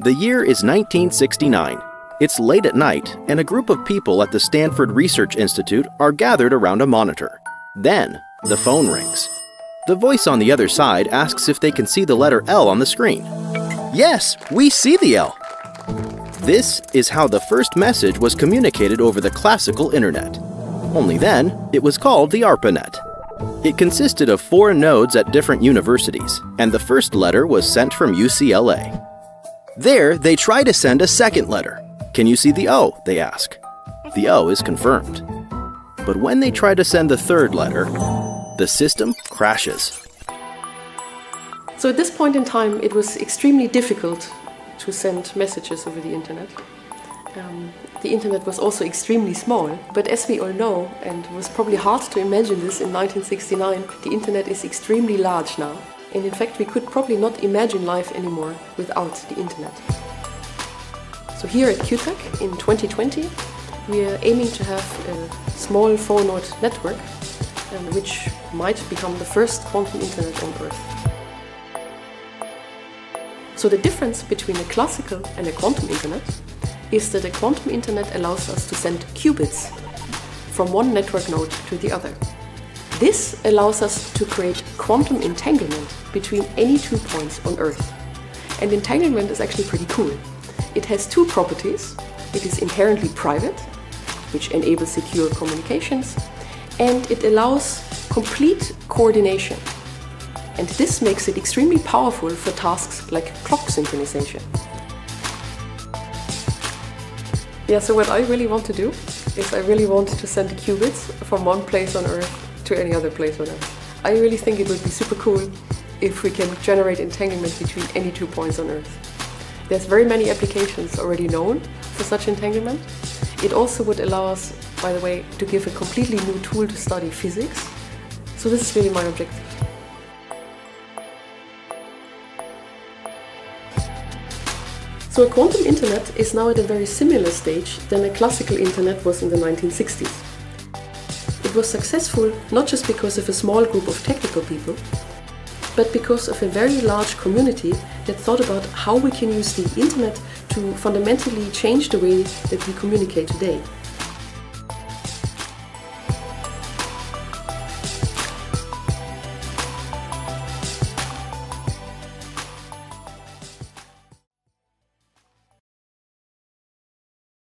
The year is 1969. It's late at night, and a group of people at the Stanford Research Institute are gathered around a monitor. Then, the phone rings. The voice on the other side asks if they can see the letter L on the screen. Yes, we see the L! This is how the first message was communicated over the classical internet. Only then, it was called the ARPANET. It consisted of 4 nodes at different universities, and the first letter was sent from UCLA. There, they try to send a second letter. Can you see the O? They ask. The O is confirmed. But when they try to send the third letter, the system crashes. So at this point in time, it was extremely difficult to send messages over the internet. The internet was also extremely small, but as we all know, and it was probably hard to imagine this in 1969, the internet is extremely large now. And in fact, we could probably not imagine life anymore without the internet. So here at QTech in 2020, we are aiming to have a small 4-node network, which might become the first quantum internet on Earth. So the difference between a classical and a quantum internet is that a quantum internet allows us to send qubits from one network node to the other. This allows us to create quantum entanglement between any 2 points on Earth. And entanglement is actually pretty cool. It has 2 properties. It is inherently private, which enables secure communications, and it allows complete coordination. And this makes it extremely powerful for tasks like clock synchronization. Yeah, so what I really want to do is I really want to send qubits from one place on Earth to any other place on Earth. I really think it would be super cool if we can generate entanglement between any 2 points on Earth. There's very many applications already known for such entanglement. It also would allow us, by the way, to give a completely new tool to study physics. So this is really my objective. So a quantum internet is now at a very similar stage than a classical internet was in the 1960s. It was successful not just because of a small group of technical people, but because of a very large community that thought about how we can use the internet to fundamentally change the way that we communicate today.